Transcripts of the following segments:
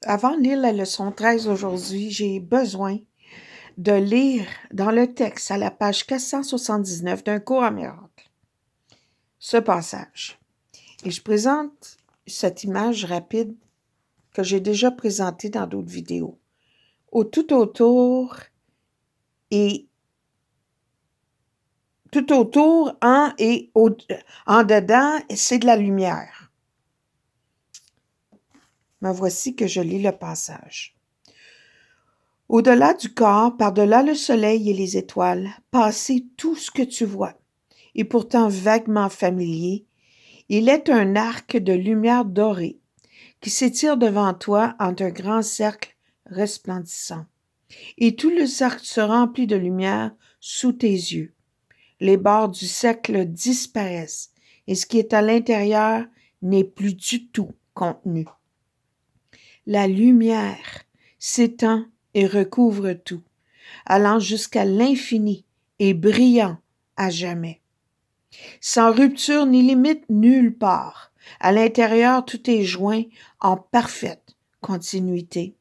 Avant de lire la leçon 13 aujourd'hui, j'ai besoin de lire dans le texte à la page 479 d'un cours à miracle ce passage. Et je présente cette image rapide que j'ai déjà présentée dans d'autres vidéos. Tout autour, en dedans, c'est de la lumière. Me voici que je lis le passage. Au-delà du corps, par-delà le soleil et les étoiles, passez tout ce que tu vois, et pourtant vaguement familier, il est un arc de lumière dorée qui s'étire devant toi en un grand cercle resplendissant. Et tout le cercle se remplit de lumière sous tes yeux. Les bords du cercle disparaissent, et ce qui est à l'intérieur n'est plus du tout contenu. La lumière s'étend et recouvre tout, allant jusqu'à l'infini et brillant à jamais. Sans rupture ni limite nulle part, à l'intérieur tout est joint en parfaite continuité.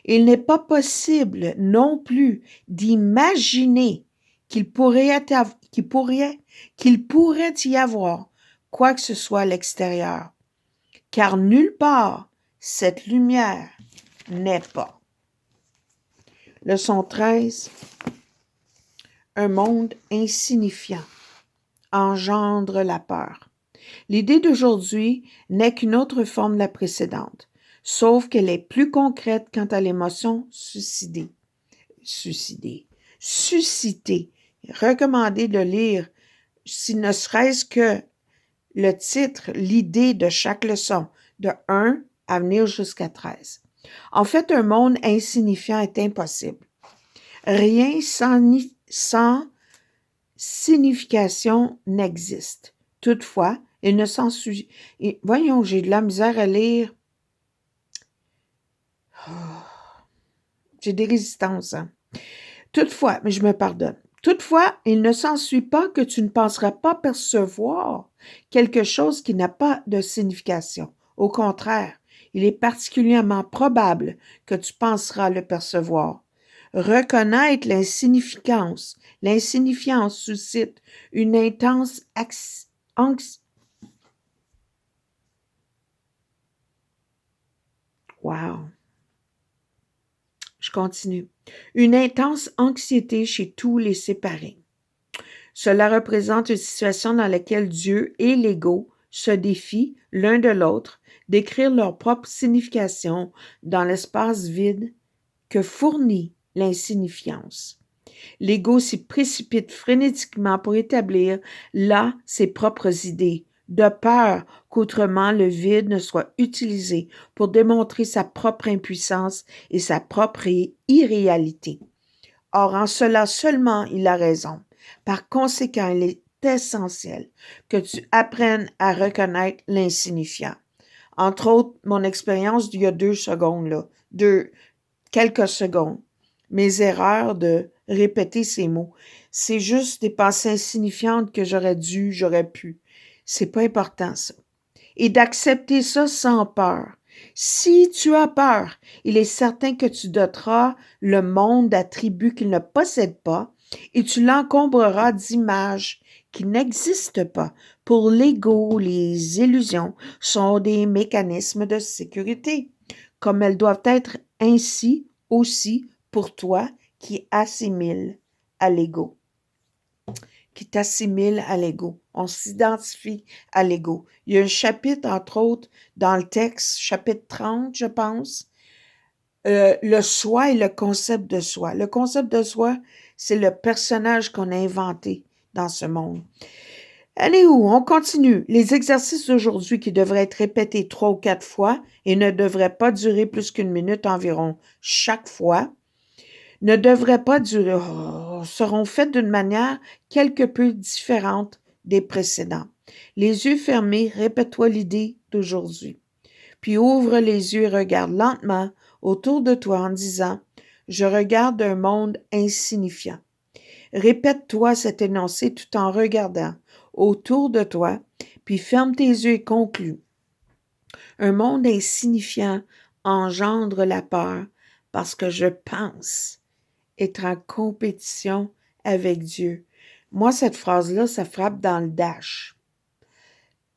Il n'est pas possible non plus d'imaginer qu'il pourrait y avoir quoi que ce soit à l'extérieur, car nulle part cette lumière n'est pas. Leçon 13. Un monde insignifiant engendre la peur. L'idée d'aujourd'hui n'est qu'une autre forme de la précédente, sauf qu'elle est plus concrète quant à l'émotion suscitée. Recommandé de lire, si ne serait-ce que le titre, l'idée de chaque leçon, de 1 à venir jusqu'à 13. En fait, un monde insignifiant est impossible. Rien sans signification n'existe. Toutefois, il ne s'ensuit... Voyons, j'ai de la misère à lire. J'ai des résistances. Hein? Toutefois, mais je me pardonne. Toutefois, il ne s'ensuit pas que tu ne penseras pas percevoir quelque chose qui n'a pas de signification. Au contraire, il est particulièrement probable que tu penseras le percevoir. Reconnaître l'insignifiance. L'insignifiance suscite une intense Wow! Je continue. Une intense anxiété chez tous les séparés. Cela représente une situation dans laquelle Dieu et l'ego se défient l'un de l'autre d'écrire leur propre signification dans l'espace vide que fournit l'insignifiance. L'ego s'y précipite frénétiquement pour établir là ses propres idées, de peur qu'autrement le vide ne soit utilisé pour démontrer sa propre impuissance et sa propre irréalité. Or, en cela seulement, il a raison. Par conséquent, il est essentiel que tu apprennes à reconnaître l'insignifiant. Entre autres, mon expérience d'il y a 2 secondes, quelques secondes, mes erreurs de répéter ces mots. C'est juste des pensées insignifiantes que j'aurais pu. C'est pas important, ça. Et d'accepter ça sans peur. Si tu as peur, il est certain que tu doteras le monde d'attributs qu'il ne possède pas et tu l'encombreras d'images qui n'existent pas. Pour l'ego, les illusions sont des mécanismes de sécurité, comme elles doivent être ainsi aussi pour toi qui assimile à l'ego. On s'identifie à l'ego. Il y a un chapitre, entre autres, dans le texte, chapitre 30, je pense, le soi et le concept de soi. Le concept de soi, c'est le personnage qu'on a inventé dans ce monde. Allez où? On continue. Les exercices d'aujourd'hui qui devraient être répétés 3 ou 4 fois et ne devraient pas durer plus qu'1 minute environ chaque fois, seront faits d'une manière quelque peu différente des précédents. Les yeux fermés, répète-toi l'idée d'aujourd'hui. Puis ouvre les yeux et regarde lentement autour de toi en disant « Je regarde un monde insignifiant ». Répète-toi cet énoncé tout en regardant autour de toi, puis ferme tes yeux et conclue. Un monde insignifiant engendre la peur parce que je pense être en compétition avec Dieu. Moi, cette phrase-là, ça frappe dans le dash.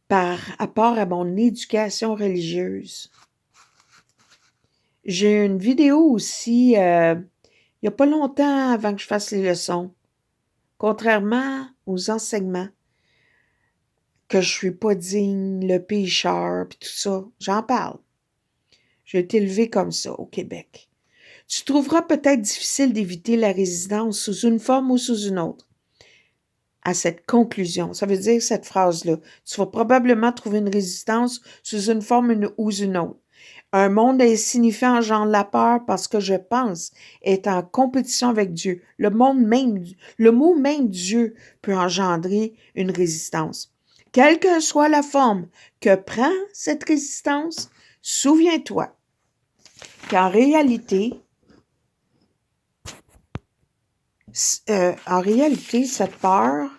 Par rapport à mon éducation religieuse. J'ai une vidéo aussi, il n'y a pas longtemps avant que je fasse les leçons. Contrairement aux enseignements, que je suis pas digne, le pécheur, puis tout ça, j'en parle. J'ai été élevée comme ça au Québec. Tu trouveras peut-être difficile d'éviter la résidence sous une forme ou sous une autre. À cette conclusion, ça veut dire cette phrase-là. Tu vas probablement trouver une résistance sous une forme ou une autre. Un monde insignifiant engendre la peur parce que je pense est en compétition avec Dieu. Le mot même Dieu peut engendrer une résistance. Quelle que soit la forme que prend cette résistance, souviens-toi qu'en réalité, cette peur,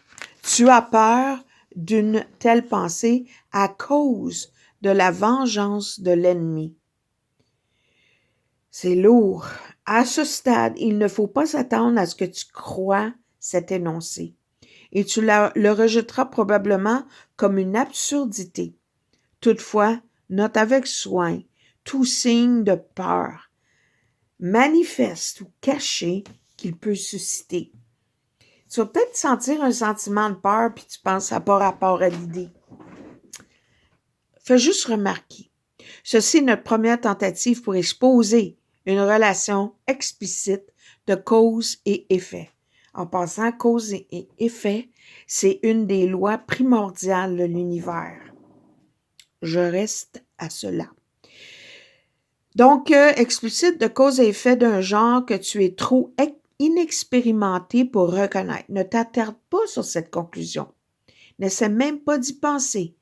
tu as peur d'une telle pensée à cause de la vengeance de l'ennemi. C'est lourd. À ce stade, il ne faut pas s'attendre à ce que tu crois cet énoncé. Et tu le rejetteras probablement comme une absurdité. Toutefois, note avec soin tout signe de peur, manifeste ou caché qu'il peut susciter. Tu vas peut-être sentir un sentiment de peur puis tu penses à pas rapport à l'idée. Fais juste remarquer. Ceci est notre première tentative pour exposer une relation explicite de cause et effet. En passant, cause et effet, c'est une des lois primordiales de l'univers. Je reste à cela. Donc, explicite de cause et effet d'un genre que tu es trop inexpérimenté pour reconnaître. Ne t'attarde pas sur cette conclusion. N'essaie même pas d'y penser,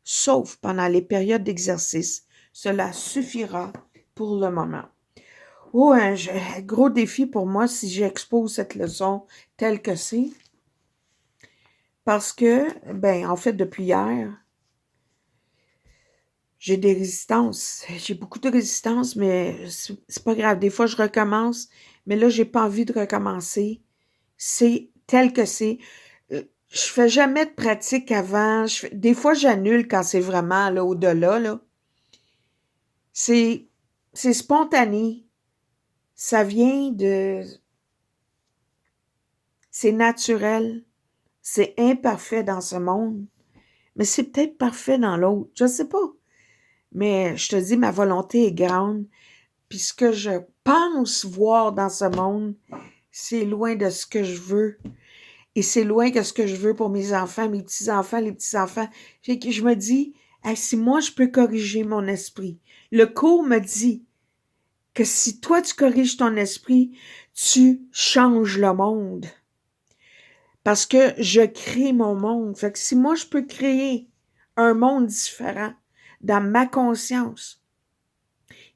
sauf pendant les périodes d'exercice. Cela suffira pour le moment. Oh, un gros défi pour moi si j'expose cette leçon telle que c'est. Parce que, en fait, depuis hier, j'ai des résistances. J'ai beaucoup de résistances, mais c'est pas grave. Des fois, je recommence, mais là, j'ai pas envie de recommencer. C'est tel que c'est. Je fais jamais de pratique avant. Des fois, j'annule quand c'est vraiment là, au-delà. Là. C'est spontané. Ça vient de... C'est naturel. C'est imparfait dans ce monde. Mais c'est peut-être parfait dans l'autre. Je sais pas. Mais je te dis, ma volonté est grande. Puis ce que je pense voir dans ce monde, c'est loin de ce que je veux. Et c'est loin de ce que je veux pour mes enfants, mes petits-enfants, les petits-enfants. Je me dis, hey, si moi je peux corriger mon esprit. Le cours me dit que si toi tu corriges ton esprit, tu changes le monde. Parce que je crée mon monde. Fait que si moi je peux créer un monde différent dans ma conscience,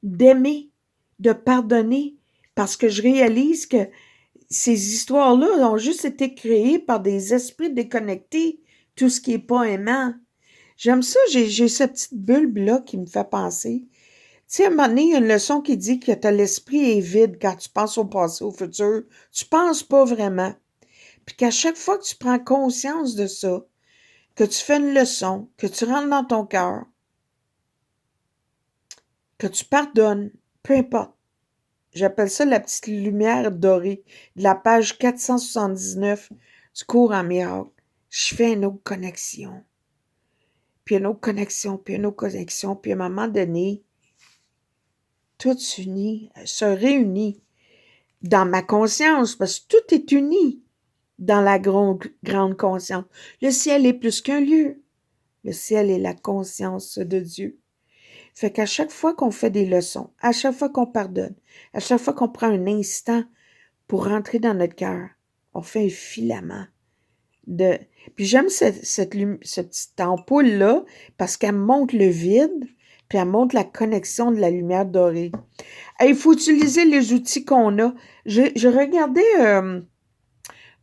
d'aimer, de pardonner, parce que je réalise que ces histoires-là ont juste été créées par des esprits déconnectés, tout ce qui est pas aimant. J'aime ça, j'ai cette petite bulbe-là qui me fait penser. Tu sais, à un moment donné, il y a une leçon qui dit que l'esprit est vide quand tu penses au passé, au futur. Tu penses pas vraiment. Puis qu'à chaque fois que tu prends conscience de ça, que tu fais une leçon, que tu rentres dans ton cœur, que tu pardonnes, peu importe. J'appelle ça la petite lumière dorée de la page 479 du cours en miracle. Je fais une autre connexion. Puis une autre connexion, puis une autre connexion. Puis à un moment donné, tout s'unit, se réunit dans ma conscience, parce que tout est uni dans la grande conscience. Le ciel est plus qu'un lieu. Le ciel est la conscience de Dieu. Fait qu'à chaque fois qu'on fait des leçons, à chaque fois qu'on pardonne, à chaque fois qu'on prend un instant pour rentrer dans notre cœur, on fait un filament de... Puis j'aime cette petite ampoule-là parce qu'elle montre le vide, puis elle montre la connexion de la lumière dorée. Il faut utiliser les outils qu'on a. Je regardais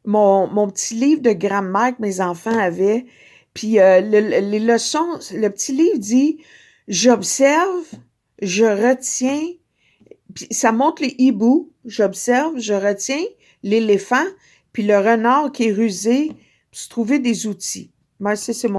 mon petit livre de grammaire que mes enfants avaient, puis les leçons, le petit livre dit « J'observe, je retiens, puis ça montre les hiboux, j'observe, je retiens l'éléphant, puis le renard qui est rusé pour se trouver des outils. Moi, c'est mon